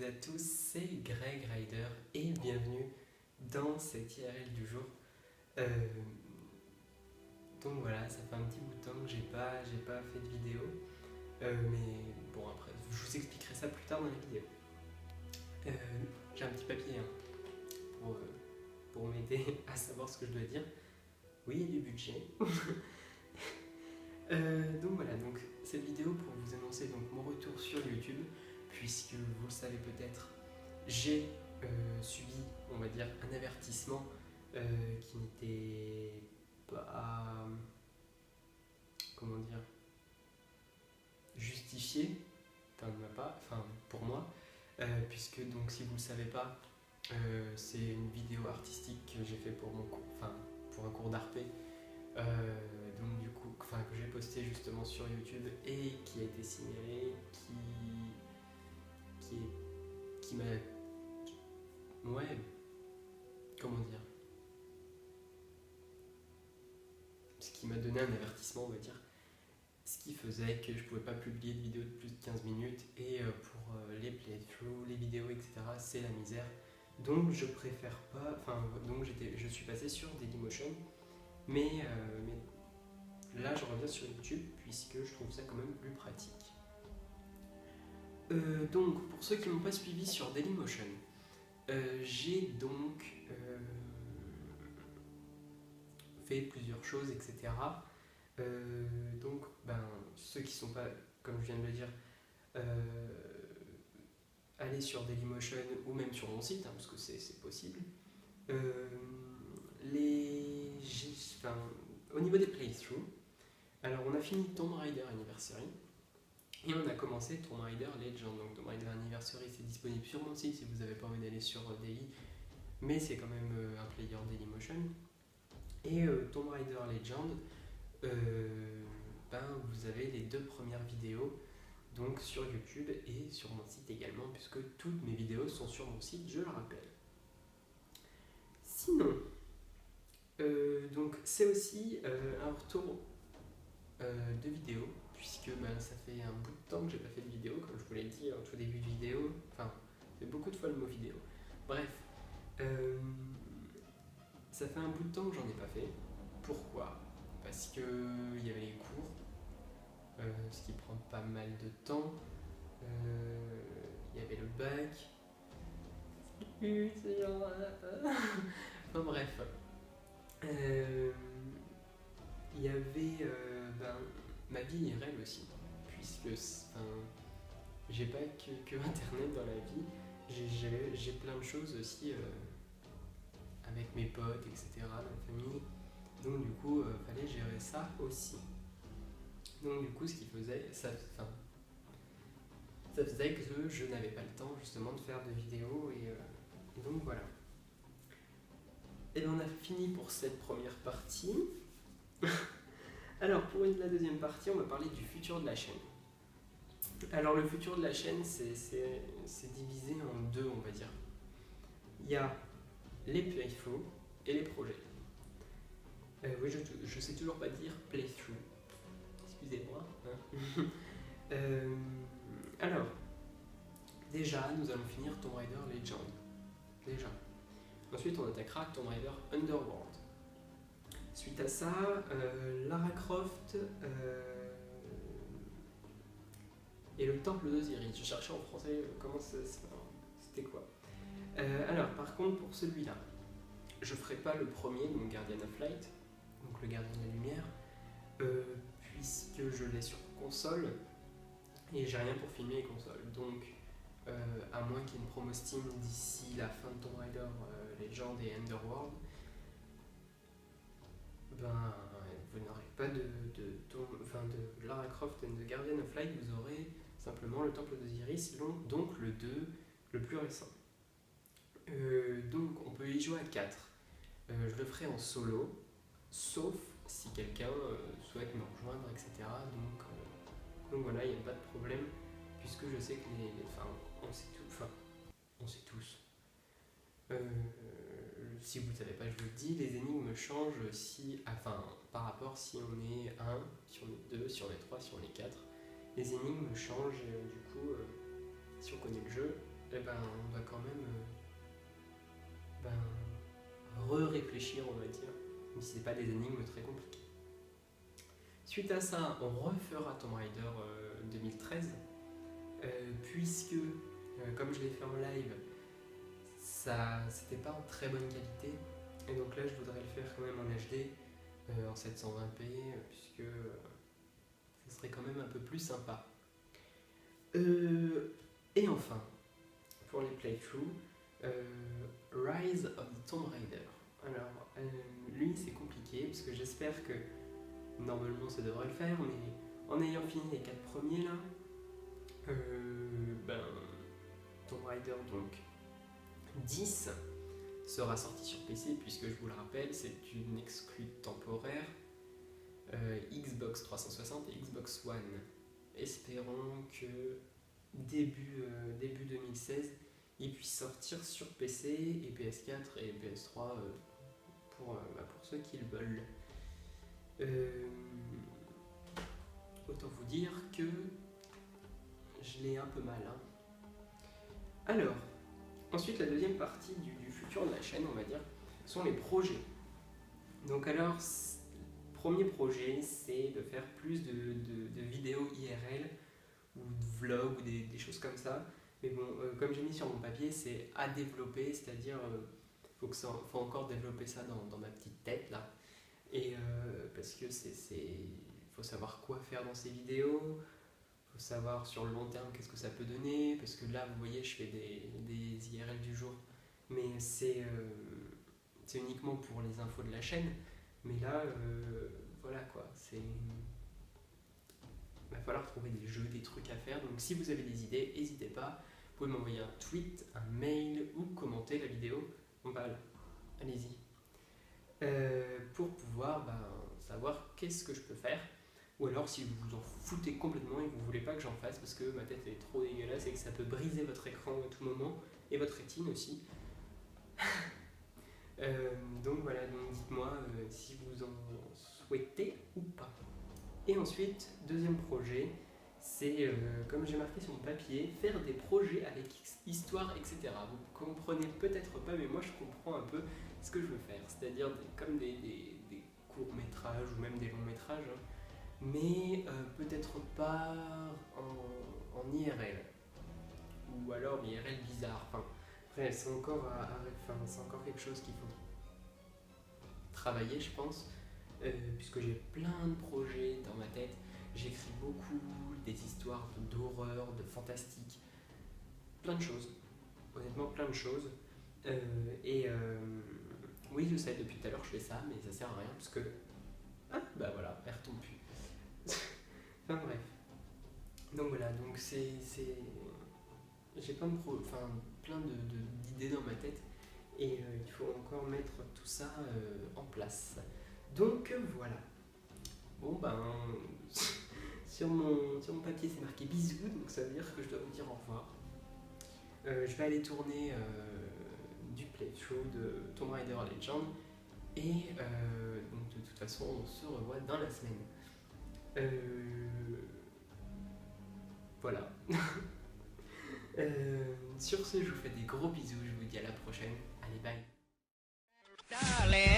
toutes et à tous, c'est Greg Ryder et bienvenue dans cette IRL du jour. Euh, donc voilà, ça fait un petit bout de temps que j'ai pas fait de vidéo, mais bon après, je vous expliquerai ça plus tard dans la vidéo. J'ai un petit papier pour m'aider à savoir ce que je dois dire. Oui, il y a du budget. Donc voilà, donc cette vidéo pour vous annoncer donc mon retour sur YouTube, puisque vous le savez peut-être, j'ai subi, on va dire, un avertissement qui n'était pas, comment dire, justifié, enfin pour moi, puisque donc si vous ne le savez pas, c'est une vidéo artistique que j'ai fait pour mon cours, enfin pour un cours d'ARP. Donc du coup, que j'ai posté justement sur YouTube et qui a été signalé, qui m'a, ouais, comment dire, ce qui m'a donné un avertissement, on va dire, ce qui faisait que je pouvais pas publier de vidéos de plus de 15 minutes et pour les playthroughs, les vidéos, etc., c'est la misère. Donc je préfère pas, donc je suis passé sur Dailymotion, mais là, je reviens sur YouTube puisque je trouve ça quand même plus pratique. Donc, pour ceux qui ne m'ont pas suivi sur Dailymotion, j'ai donc fait plusieurs choses, etc. Donc, ceux qui ne sont pas, comme je viens de le dire, allez sur Dailymotion ou même sur mon site, parce que c'est possible. Au niveau des playthroughs, alors on a fini Tomb Raider Anniversary et on a commencé Tomb Raider Legend. Donc Tomb Raider Anniversary c'est disponible sur mon site si vous n'avez pas envie d'aller sur Daily, mais c'est quand même un player Dailymotion. Et Tomb Raider Legend, vous avez les deux premières vidéos donc sur YouTube et sur mon site également, puisque toutes mes vidéos sont sur mon site, je le rappelle. Sinon, donc c'est aussi un retour de vidéo, puisque ça fait un bout de temps que j'ai pas fait de vidéo, comme je vous l'ai dit en tout début de vidéo, enfin, c'est beaucoup de fois le mot vidéo. Bref, ça fait un bout de temps que j'en ai pas fait. Pourquoi? Parce que il y avait les cours, ce qui prend pas mal de temps. Il y avait le bac. Enfin bref. Il y avait ma vie IRL aussi, puisque j'ai pas que internet dans la vie, j'ai plein de choses aussi avec mes potes, etc., ma famille, donc du coup fallait gérer ça aussi. Donc du coup ce qui faisait, ça faisait que je n'avais pas le temps justement de faire de vidéos et donc voilà. Et on a fini pour cette première partie. Alors pour la deuxième partie, on va parler du futur de la chaîne. Alors le futur de la chaîne, c'est divisé en deux, on va dire. Il y a les playthroughs et les projets. Oui, je sais toujours pas dire playthrough. Excusez-moi. Hein. Alors, déjà, nous allons finir Tomb Raider Legend. Déjà. Ensuite, on attaquera Tomb Raider Underworld. Suite à ça, Lara Croft et le temple d'Osiris. Je cherchais en français comment c'était quoi. Alors, par contre, pour celui-là, je ferai pas le premier, donc Guardian of Light, donc le gardien de la lumière, puisque je l'ai sur console et j'ai rien pour filmer les consoles. Donc, à moins qu'il y ait une promo Steam d'ici la fin de Tomb Raider Legend et Underworld, vous n'aurez pas de Lara Croft and the Guardian of Light, vous aurez simplement le temple d'Osiris, donc le 2, le plus récent. Donc on peut y jouer à 4. Je le ferai en solo, sauf si quelqu'un souhaite me rejoindre, etc. Donc voilà, il n'y a pas de problème, puisque je sais que on sait tous. Si vous ne savez pas, je vous le dis, les énigmes changent par rapport si on est 1, si on est 2, si on est 3, si on est 4. Les énigmes changent, du coup, si on connaît le jeu, eh ben, on doit quand même réfléchir, on va dire, même si c'est pas des énigmes très compliquées. Suite à ça, on refera Tomb Raider 2013, puisque, comme je l'ai fait en live, ça c'était pas en très bonne qualité, et donc là je voudrais le faire quand même en HD, en 720p, puisque ça serait quand même un peu plus sympa. Et enfin, pour les playthroughs, Rise of the Tomb Raider. Alors, lui c'est compliqué, parce que j'espère que normalement ça devrait le faire, mais en ayant fini les 4 premiers là, Tomb Raider donc 10 sera sorti sur PC, puisque je vous le rappelle, c'est une exclue temporaire Xbox 360 et Xbox One. Espérons que début 2016, il puisse sortir sur PC et PS4 et PS3 pour ceux qui le veulent. Autant vous dire que je l'ai un peu mal. Hein. Alors, ensuite la deuxième partie du futur de la chaîne, on va dire, sont les projets. Donc alors, premier projet, c'est de faire plus de vidéos IRL ou de vlogs ou des choses comme ça. Mais bon, comme j'ai mis sur mon papier, c'est à développer, c'est-à-dire faut encore développer ça dans ma petite tête là. Et parce que faut savoir quoi faire dans ces vidéos, faut savoir sur le long terme qu'est-ce que ça peut donner, parce que là vous voyez je fais des IRL du jour, mais c'est uniquement pour les infos de la chaîne, mais là voilà quoi, il va falloir trouver des jeux, des trucs à faire, donc si vous avez des idées, n'hésitez pas, vous pouvez m'envoyer un tweet, un mail ou commenter la vidéo, voilà, allez-y. Pour pouvoir savoir qu'est-ce que je peux faire, ou alors si vous vous en foutez complètement et que vous voulez pas que j'en fasse parce que ma tête est trop dégueulasse et que ça peut briser votre écran à tout moment et votre rétine aussi. Donc voilà, donc dites-moi si vous en souhaitez ou pas. Et ensuite, deuxième projet, c'est comme j'ai marqué sur mon papier, faire des projets avec histoire, etc. Vous comprenez peut-être pas, mais moi je comprends un peu ce que je veux faire, c'est-à-dire comme des courts-métrages ou même des longs-métrages, hein, mais peut-être pas en IRL, ou alors IRL bizarre. Enfin, après, c'est encore quelque chose qu'il faut travailler, je pense, puisque j'ai plein de projets dans ma tête. J'écris beaucoup des histoires d'horreur, de fantastique, plein de choses, honnêtement plein de choses. Oui, je sais, depuis tout à l'heure je fais ça, mais ça sert à rien, parce que... Ah, bah voilà, elle retombe plus. Enfin bref. Donc voilà, donc j'ai plein d'idées dans ma tête, et il faut encore mettre tout ça en place. Donc voilà. Bon sur mon papier c'est marqué bisous, donc ça veut dire que je dois vous dire au revoir. Je vais aller tourner du playthrough de Tomb Raider Legend, et donc de toute façon on se revoit dans la semaine. Voilà. Sur ce, je vous fais des gros bisous, je vous dis à la prochaine. Allez, bye. Darling,